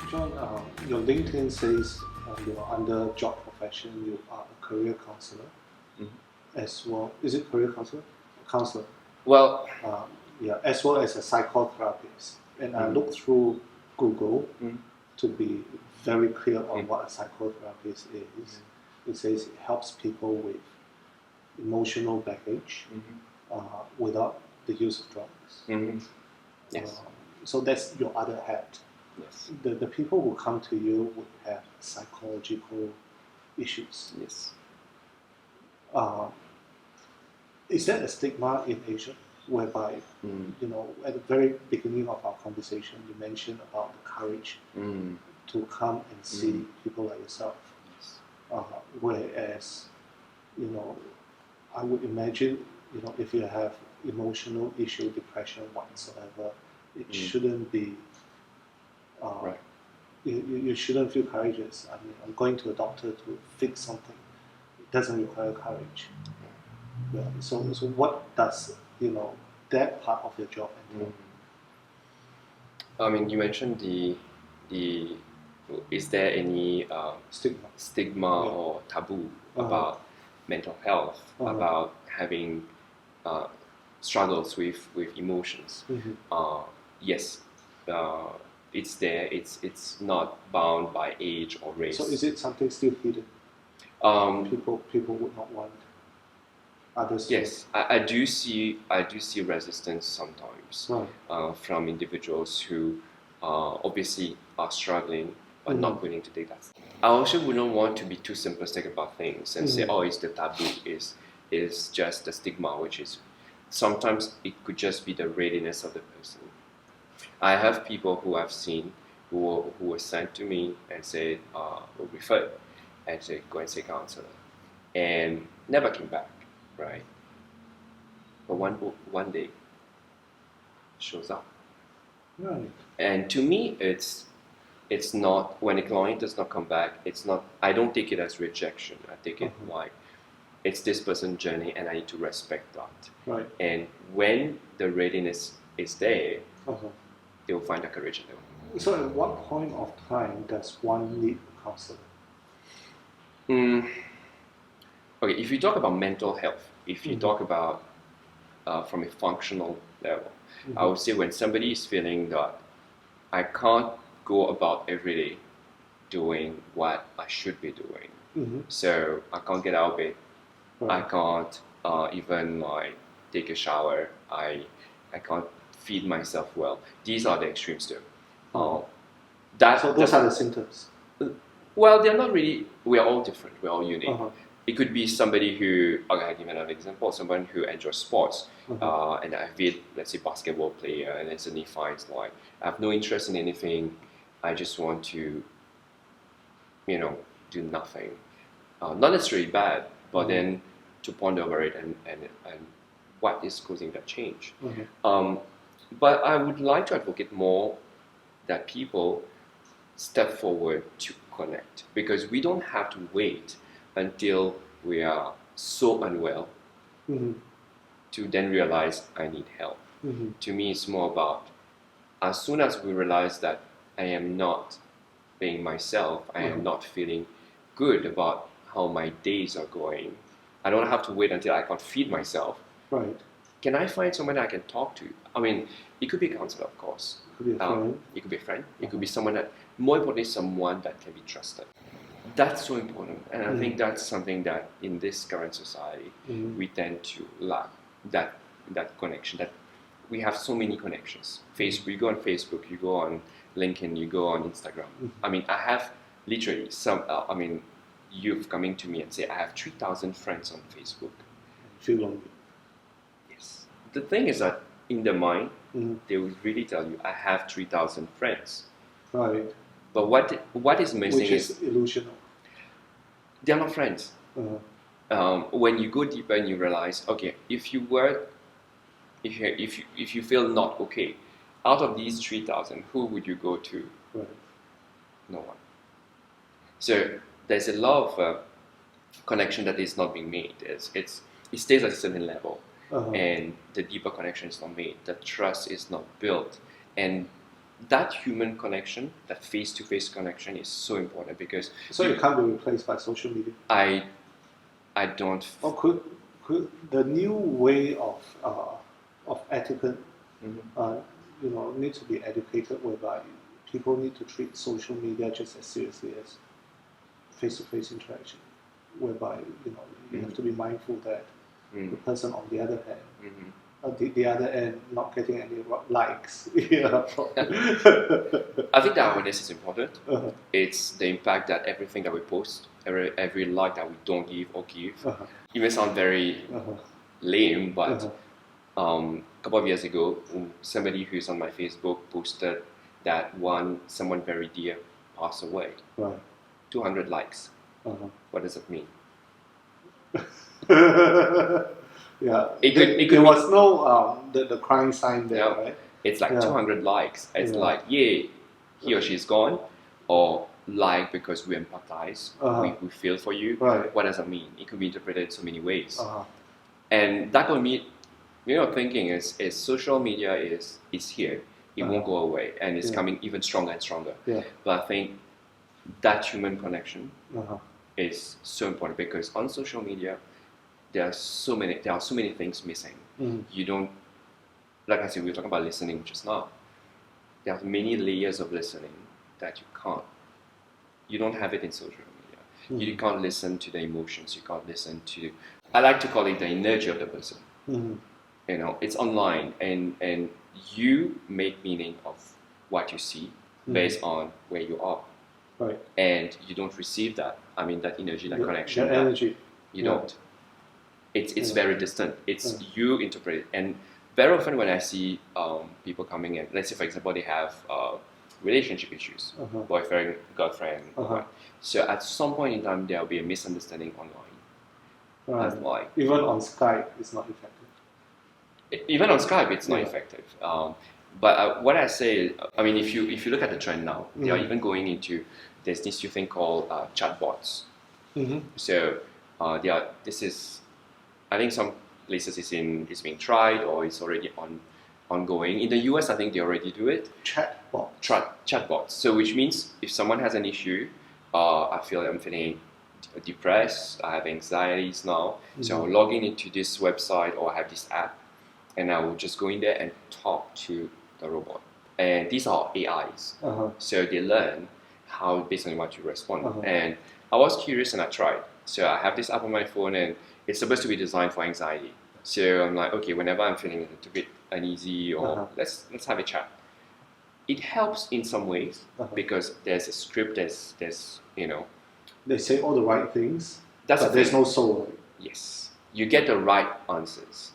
John, your LinkedIn says under job profession you are a career counselor as well. Is it career counselor? Counselor. Well, as well as a psychotherapist. And I looked through Google to be very clear on what a psychotherapist is. It says it helps people with emotional baggage without the use of drugs. Yes. So that's your other hat. Yes. The people who come to you would have psychological issues. Yes. Is that a stigma in Asia, whereby at the very beginning of our conversation you mentioned about the courage to come and see people like yourself, whereas I would imagine if you have emotional issue, depression, whatsoever, it shouldn't be. Right. You shouldn't feel courageous. I mean, I'm going to a doctor to fix something. It doesn't require courage. Yeah. So what does that part of your job entail? I mean, you mentioned the is there any stigma or taboo about mental health, about having struggles with emotions? Yes. It's there. It's not bound by age or race. So is it something still hidden? People would not want others. Yes, I do see resistance sometimes from individuals who obviously are struggling but not willing to take that. I also wouldn't want to be too simplistic about things and say, oh, it's the taboo, is just the stigma, which is sometimes it could just be the readiness of the person. I have people who I've seen who were sent to me and said, were referred and said, go and see a counselor, and never came back, right? But one day shows up. Right. And to me, it's not, when a client does not come back, it's not, I don't take it as rejection. I take it like it's this person's journey and I need to respect that. Right. And when the readiness is there, they'll find the courage in them. So at what point of time does one need a counselor? Okay, if you talk about mental health, if you talk about from a functional level, I would say when somebody is feeling that I can't go about every day doing what I should be doing, so I can't get out of bed, I can't even take a shower, I can't feed myself well. These are the extremes too. So those are the symptoms. Well, they're not really. We're all different. We're all unique. It could be somebody who, I'll give another example, someone who enjoys sports, and I've been, let's say, basketball player, and then suddenly finds like, I have no interest in anything, I just want to, do nothing. Not necessarily bad, but then to ponder over it and what is causing that change. But I would like to advocate more that people step forward to connect, because we don't have to wait until we are so unwell to then realize I need help. To me, it's more about as soon as we realize that I am not being myself, I am not feeling good about how my days are going, I don't have to wait until I can't feed myself. Right. Can I find someone I can talk to? I mean, it could be a counselor, of course. It could be a friend. It could be a friend. It could be someone that, more importantly, someone that can be trusted. That's so important, and I think that's something that in this current society we tend to lack, that connection. That we have so many connections. Facebook, you go on Facebook, you go on LinkedIn, you go on Instagram. I mean, I have literally some. You've coming to me and say I have 3,000 friends on Facebook. Feel lonely. Yes. The thing is that in their mind, they will really tell you, I have 3,000 friends. Right. But what is missing is illusional. They're not friends. When you go deeper and you realize, okay, if you feel not okay, out of these 3,000, who would you go to? Right. No one. So there's a lot of connection that is not being made. It stays at a certain level, and the deeper connection is not made. The trust is not built, and that human connection, that face-to-face connection is so important because So it can't be replaced by social media. I don't. Or could the new way of etiquette, need to be educated, whereby people need to treat social media just as seriously as face-to-face interaction, whereby you have to be mindful that the person on the other hand, the other end not getting any likes. I think that awareness is important. It's the impact that everything that we post, every like that we don't give or give. It may sound very lame, but a couple of years ago, somebody who's on my Facebook posted that someone very dear passed away. Right. 200 likes. What does it mean? Yeah. There was no the crying sign there, right? It's like 200 likes. It's like, yay, he or she's gone, or like because we empathize, we feel for you. Right. What does that mean? It could be interpreted in so many ways. And that got me, thinking is social media is here. It won't go away, and it's coming even stronger and stronger. Yeah. But I think that human connection is so important because on social media, there are so many things missing. You don't, like I said, we were talking about listening just now. There are many layers of listening that you don't have it in social media. You can't listen to the emotions. You can't listen to, I like to call it the energy of the person. It's online, and you make meaning of what you see based on where you are. Right. And you don't receive that. I mean, that energy, that connection. That energy. You don't. It's very distant. It's you interpret it. And very often when I see people coming in, let's say for example they have relationship issues, boyfriend, girlfriend, so at some point in time there will be a misunderstanding online. Right. That's why. Even on Skype, it's not effective. Even on Skype, it's not effective. But what I say is, I mean, if you look at the trend now, they are even going into, there's this new thing called chatbots. So this is, I think some places it's being tried or it's already ongoing. In the US, I think they already do it. Chatbots. So which means if someone has an issue, I'm feeling depressed, I have anxieties now, so I'll log into this website or I have this app, and I will just go in there and talk to the robot. And these are AIs, so they learn how based on what you respond. And I was curious and I tried. So I have this app on my phone and it's supposed to be designed for anxiety. So I'm like, okay, whenever I'm feeling a little bit uneasy or let's have a chat. It helps in some ways because there's a script, there's They say all the right things, but there's no soul. Yes, you get the right answers,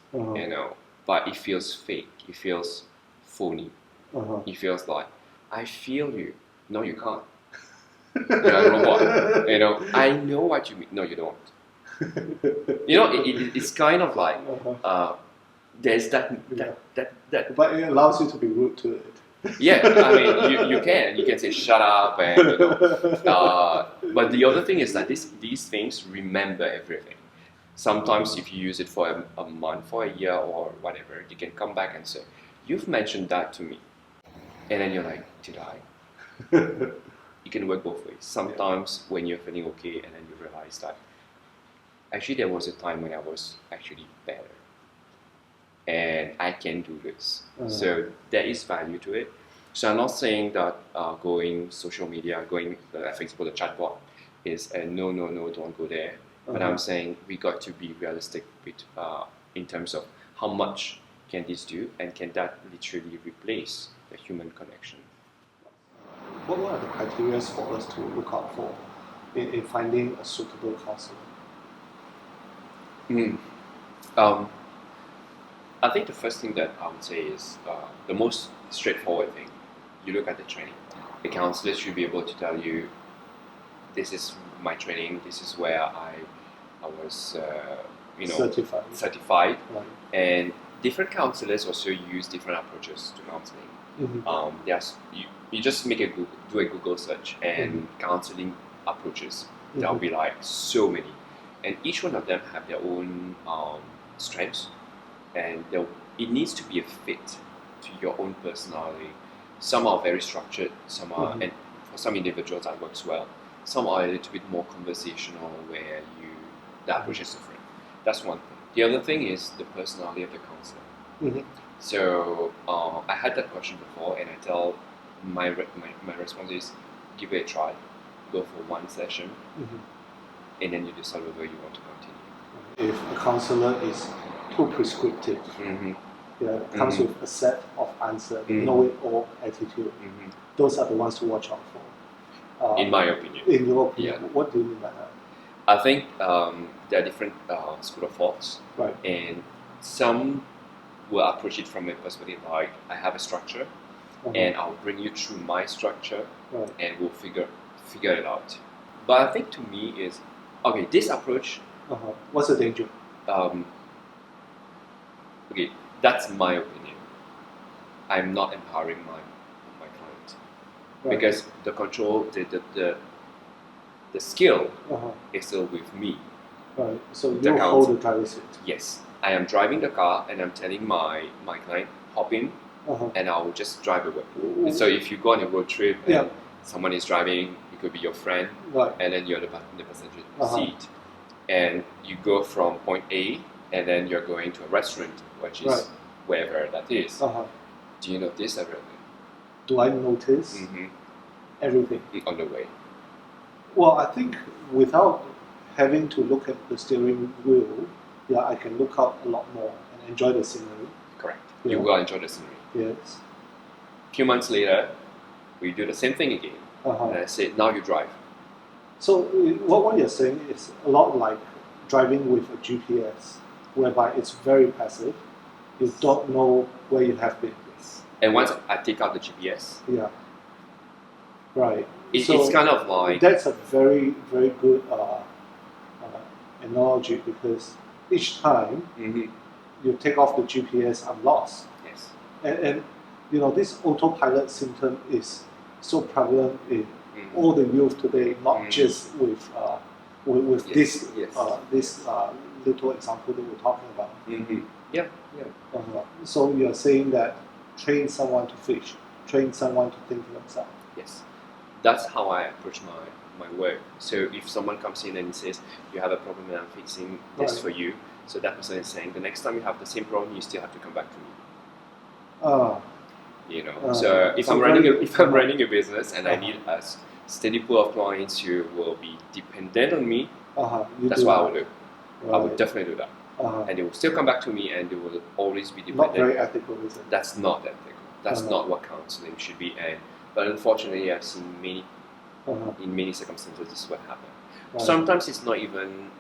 but it feels fake. It feels phony. It feels like I feel you. No, you can't. You're a robot. I know what you mean. No, you don't. It's kind of like there's that. But it allows you to be rude to it. Yeah, I mean, you can say shut up and but the other thing is that these things remember everything. Sometimes if you use it for a month, for a year or whatever, you can come back and say, you've mentioned that to me. And then you're like, did I? It can work both ways. Sometimes when you're feeling okay and then you realize that actually there was a time when I was actually better. And I can do this. So there is value to it. So I'm not saying that going social media, for example, the chatbot is no, don't go there. But I'm saying we got to be realistic with in terms of how much can this do, and can that literally replace the human connection? What are the criteria for us to look out for in finding a suitable counsellor? I think the first thing that I would say is the most straightforward thing. You look at the training. The counsellor should be able to tell you, this is my training, this is where I was certified. Right. And different counsellors also use different approaches to counselling. You just do a Google search and counselling approaches. There'll be like so many. And each one of them have their own strengths. And it needs to be a fit to your own personality. Some are very structured, some are, and for some individuals that works well. Some are a little bit more conversational, where the approach is different. That's one thing. The other thing is the personality of the counselor. So I had that question before, and I tell my response is, give it a try, go for one session, and then you decide whether you want to continue. If a counselor is too prescriptive, comes with a set of answers, know-it-all attitude, those are the ones to watch out for. In my opinion. In your opinion, what do you mean by that? I think there are different school of thoughts, right? And some will approach it from a perspective like, I have a structure, and I'll bring you through my structure, and we'll figure it out. But I think to me is, okay, this approach. What's the danger? Okay, that's my opinion. I'm not empowering my client, because the control, the skill is still with me. Right. So you hold the driver's seat. Yes, I am driving the car, and I'm telling my client, hop in, and I'll just drive away. And so if you go on a road trip and someone is driving, it could be your friend, and then you're the passenger seat, and you go from point A, and then you're going to a restaurant, which is wherever that is. Do you notice everything? Do I notice everything on the way? Well, I think without having to look at the steering wheel, I can look out a lot more and enjoy the scenery. Correct. You will enjoy the scenery. Yes. A few months later, we do the same thing again. And I say, now you drive. So what you're saying is a lot like driving with a GPS, whereby it's very passive. You don't know where you have been. Yes. And once I take out the GPS, right. It's kind of like... That's a very, very good analogy, because each time you take off the GPS, I'm lost. Yes. And this autopilot symptom is so prevalent in all the youth today, not just with this little example that we're talking about. So you're saying that train someone to fish, train someone to think for themselves. Yes. That's how I approach my work. So if someone comes in and says, you have a problem and I'm fixing this for you, so that person is saying, the next time you have the same problem, you still have to come back to me. So if I'm running a business and I need a steady pool of clients who will be dependent on me, that's what I would do. I would definitely do that. And they will still come back to me, and they will always be dependent. Not very ethical, is it? That's not ethical. That's not what counseling should be. But unfortunately, I've seen in many circumstances, this is what happens. Sometimes it's not even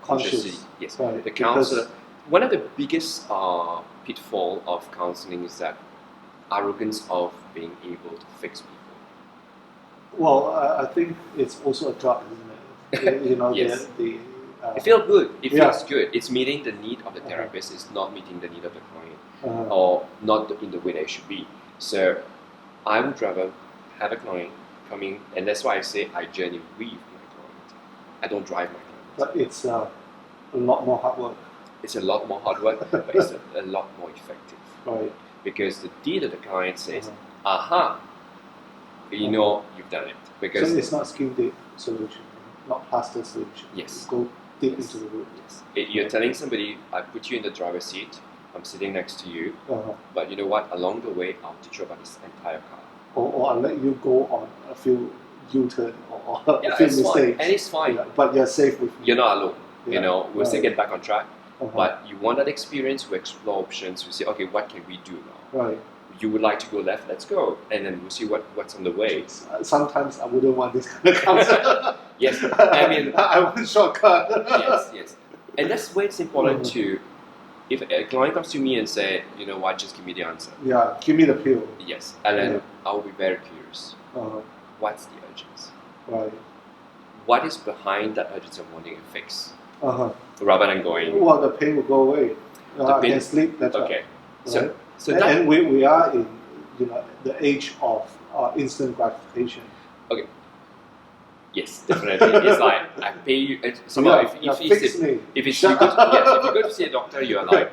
consciously. Yes, the counselor. One of the biggest pitfall of counseling is that arrogance of being able to fix people. Well, I think it's also a drug, isn't it? Yes. It feels good. It feels good. It's meeting the need of the therapist. It's not meeting the need of the client, or not in the way that it should be. So I would rather have a client coming, and that's why I say I journey with my client. I don't drive my client. But it's a lot more hard work. It's a lot more hard work, but it's a lot more effective. Right. Because the deed of the client says, aha, you've done it. Because so it's not skin deep solution, not plaster solution. Yes. Go deep into the root. Yes. You're telling somebody, I put you in the driver's seat, I'm sitting next to you, but you know what, along the way, I'll teach you about this entire car. Or I'll let you go on a few U-turn or a few mistakes. Fine. And it's fine. But you're safe with me. You're not alone. We'll still get back on track. But you want that experience, we explore options, we say, okay, what can we do now? Right. You would like to go left, let's go. And then we'll see what's on the way. Sometimes I wouldn't want this kind of counselor. Yes, I mean... I want shortcut. Yes. And that's where it's important to... If a client comes to me and say, you know what, just give me the answer. Yeah, give me the pill. Yes, and then I'll be very curious. What's the urgency? Right. What is behind that urgency of wanting a fix? Rather than going... Well, the pain will go away. I can sleep better. Okay. Right? So we are in the age of instant gratification. Okay. Yes, definitely. It's like I pay you. Somehow, if you go to see a doctor, you're like,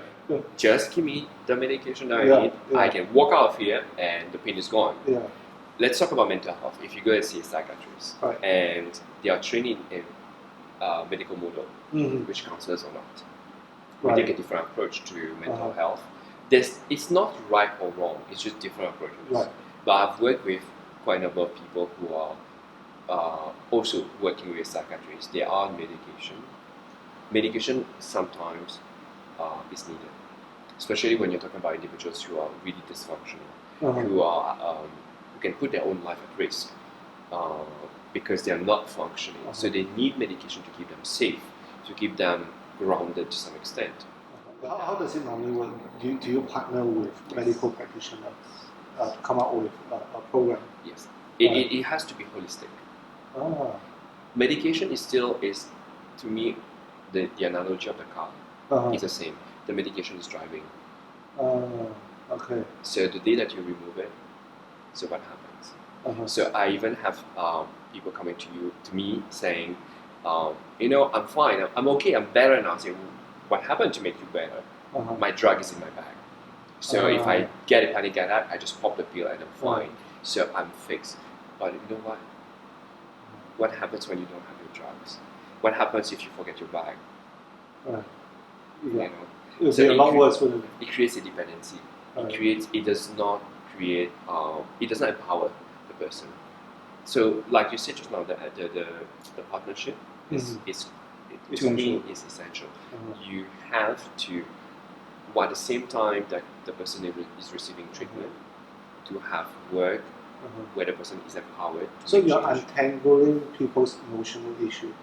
Just give me the medication that I Yeah, need. yeah. I can walk out of here and the pain is gone. Yeah. Let's talk about mental health. If you go and see a psychiatrist Right. and they are training in medical model, Mm-hmm. which counselors are not, we Right. take a different approach to mental Uh-huh. health. It's not right or wrong, it's just different approaches. Right. But I've worked with quite a number of people who are also working with psychiatrists. They are on medication. Medication sometimes is needed, especially when you're talking about individuals who are really dysfunctional, Uh-huh. who can put their own life at risk because they are not functioning. So they need medication to keep them safe, to keep them grounded to some extent. How does it normally work? Do you partner with medical practitioners to come up with a program? Yes, it has to be holistic. Ah. Medication is to me, the analogy of the car is the same. The medication is driving. Okay. So the day that you remove it, so what happens? So I even have people coming to me saying, I'm fine, I'm okay, I'm better now. I say, what happened to make you better? My drug is in my bag. So if I get a panic attack, I just pop the pill and I'm fine. So I'm fixed. But you know what? What happens when you don't have your drugs? What happens if you forget your bag? Yeah. You know? It would be a lot worse, wouldn't it? It creates a dependency. It does not empower the person. So, like you said just now, the partnership is to me is essential. You have to, while at the same time that the person is receiving treatment, to have work where the person is empowered. So you're untangling people's emotional issue,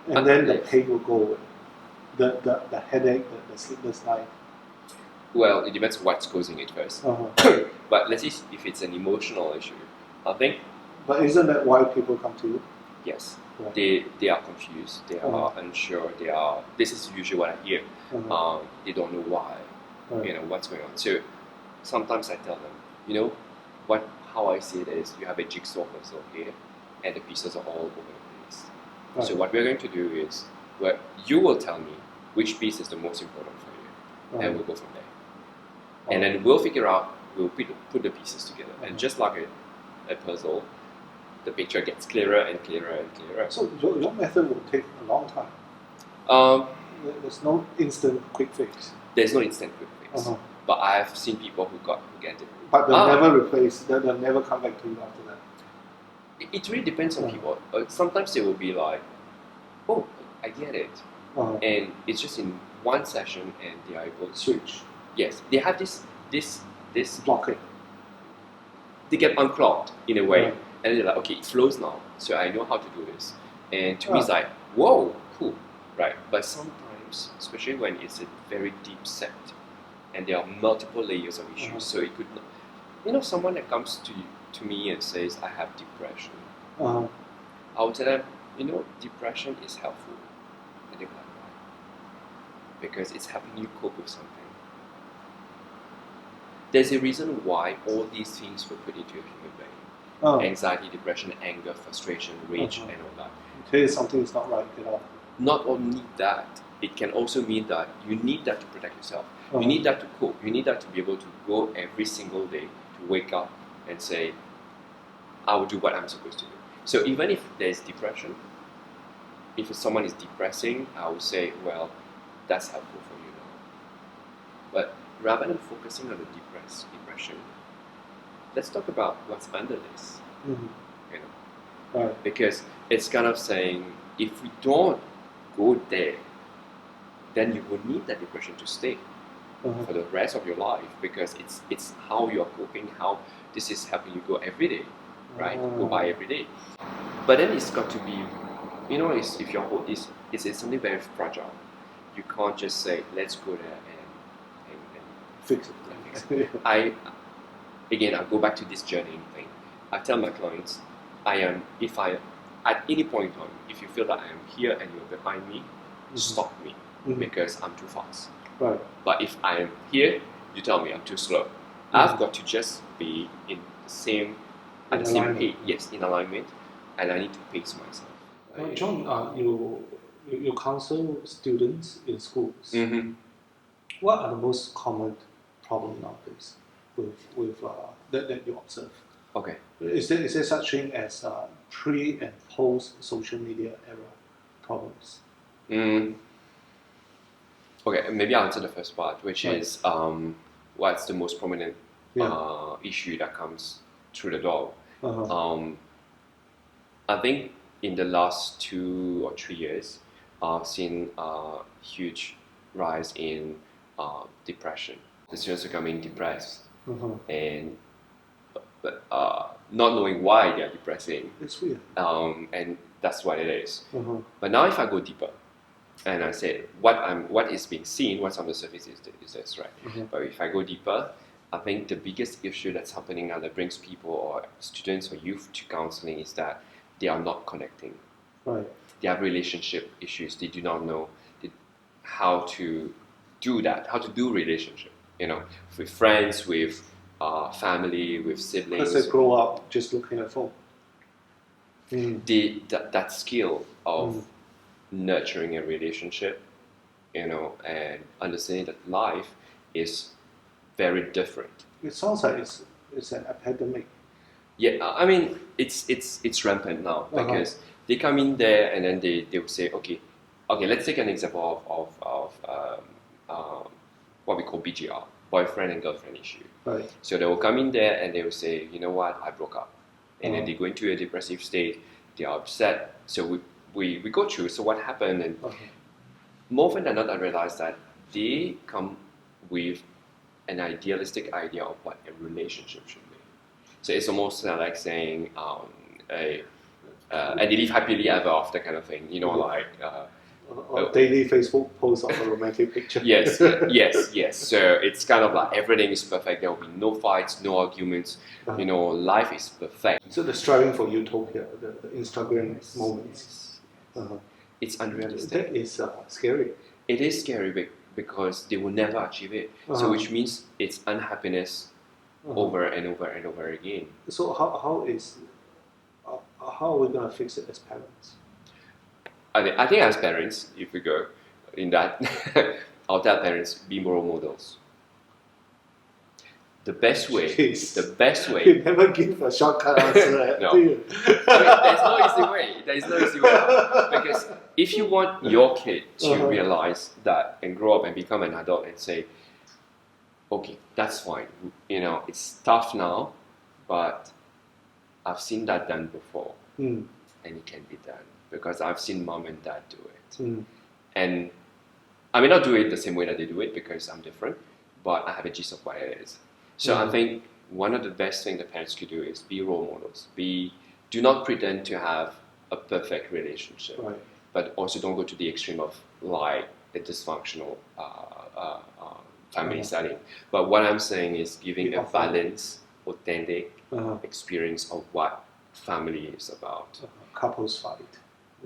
and then the pain will go away. The headache, the sleepless night. Well, it depends on what's causing it first. But let's see if it's an emotional issue. I think. But isn't that why people come to you? Yes. Right. They are confused. They are unsure. This is usually what I hear. They don't know why. What's going on. So sometimes I tell them, how I see it is, you have a jigsaw puzzle here, and the pieces are all over the place. Right. So what we're going to do is, you will tell me which piece is the most important for you, and we'll go from there. And then we'll figure out, we'll put the pieces together, and just like a puzzle, the picture gets clearer and clearer and clearer. So your method will take a long time. There's no instant quick fix. There's no instant quick fix. But I've seen people who get it. But they'll never replace. They'll never come back to you after that. It really depends on people. Sometimes they will be like, "Oh, I get it," and it's just in one session, and they are able to switch. Yes, they have this blockade. They get unclogged in a way, and they're like, "Okay, it flows now, so I know how to do this." And to me, it's like, "Whoa, cool, right?" But sometimes, especially when it's a very deep set, and there are multiple layers of issues, so it could not. Someone that comes to me and says, "I have depression," I would tell them, depression is helpful. And they're like, why? Because it's helping you cope with something. There's a reason why all these things were put into a human being. Anxiety, depression, anger, frustration, rage, and all that. Tell you something is not right at all. Not only that, it can also mean that you need that to protect yourself. You need that to cope. You need that to be able to go every single day, to wake up and say, I will do what I'm supposed to do. So even if there's depression, if someone is depressing, I would say, well, that's helpful for you now. But rather than focusing on the depression, let's talk about what's under this. Because it's kind of saying, if we don't go there, then you will need that depression to stay for the rest of your life, because it's how you are coping, how this is helping you go every day, right? Go by every day. But then it's got to be, if your whole it's something very fragile. You can't just say, let's go there and fix it. I go back to this journeying thing. I tell my clients, at any point in time, if you feel that I am here and you're behind me, stop me, because I'm too fast. Right. But if I am here, you tell me I'm too slow. I've got to just be in the same pace, yes, in alignment, and I need to pace myself. John, you counsel students in schools. What are the most common problems nowadays with that you observe? Okay. Is there such thing as pre and post social media era problems? Okay, maybe I'll answer the first part, which Right. is what's the most prominent issue that comes through the door. I think in the last 2 or 3 years, I've seen a huge rise in depression. The students are becoming depressed and not knowing why they are depressing. It's weird. And that's what it is. But now if I go deeper, and I said what is being seen, what's on the surface is this, right? But if I go deeper, I think the biggest issue that's happening now that brings people or students or youth to counseling is that they are not connecting. Right. They have relationship issues. They do not know how to do that, how to do relationship, with friends, with family, with siblings. Because they grow up just looking at phone. That skill of nurturing a relationship, and understanding that life is very different. It sounds like it's an epidemic. Yeah, I mean it's rampant now because they come in there and then they will say, okay, let's take an example of what we call BGR, boyfriend and girlfriend issue. Right. So they will come in there and they will say, you know what, I broke up, and then they go into a depressive state. They are upset. So we go through. So what happened? And more often than not, I realized that they come with an idealistic idea of what a relationship should be. So it's almost like saying and they live happily ever after kind of thing. Daily Facebook post of a romantic picture. Yes. So it's kind of like everything is perfect. There will be no fights, no arguments. Life is perfect. So the striving for utopia, the Instagram moments. It's unrealistic. That is scary. It is scary because they will never achieve it. So which means it's unhappiness over and over and over again. So how are we gonna fix it as parents? I think as parents, if we go in that, I'll tell parents, be role models. The best way. You never give a shortcut answer, No. do you? There's no easy way. There is no easy way. Because if you want your kid to realize that and grow up and become an adult and say, okay, that's fine. It's tough now, but I've seen that done before, and it can be done because I've seen mom and dad do it. And I may not do it the same way that they do it because I'm different, but I have a gist of what it is. So I think one of the best things that parents could do is be role models. Do not pretend to have a perfect relationship, but also don't go to the extreme of like a dysfunctional family setting. But what I'm saying is giving a balanced, authentic experience of what family is about. Couples fight.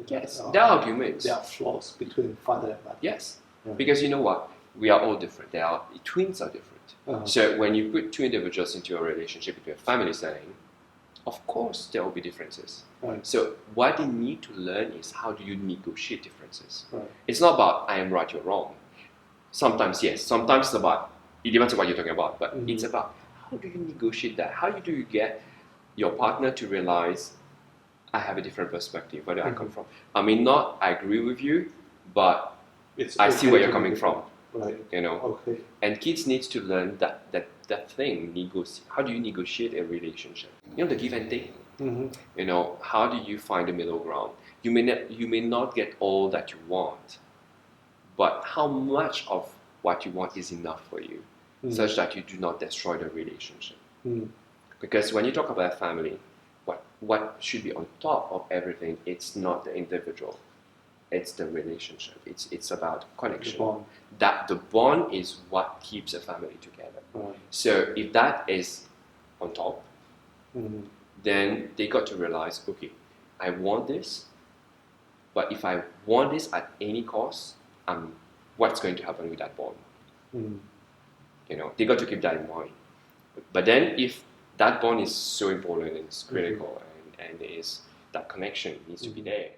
Yes, there are arguments. There are flaws between father and mother. Yes, because you know what? We are all different. Twins are different. So when you put two individuals into a relationship, into a family setting, of course there will be differences. So what they need to learn is how do you negotiate differences. It's not about I am right, you're wrong. Sometimes yes, sometimes it's about, it depends on what you're talking about, but it's about how do you negotiate that? How do you get your partner to realize I have a different perspective, where do I come from? I mean, not I agree with you, but I see where you're coming from. Right. Okay. And kids need to learn that thing. How do you negotiate a relationship? The give and take. How do you find the middle ground? You may not get all that you want, but how much of what you want is enough for you, such that you do not destroy the relationship? Because when you talk about family, what should be on top of everything? It's not the individual. It's the relationship. It's about connection. The bond is what keeps a family together. So if that is on top, then they got to realize, okay, I want this, but if I want this at any cost, what's going to happen with that bond? They got to keep that in mind. But then if that bond is so important and it's critical and that connection needs to be there.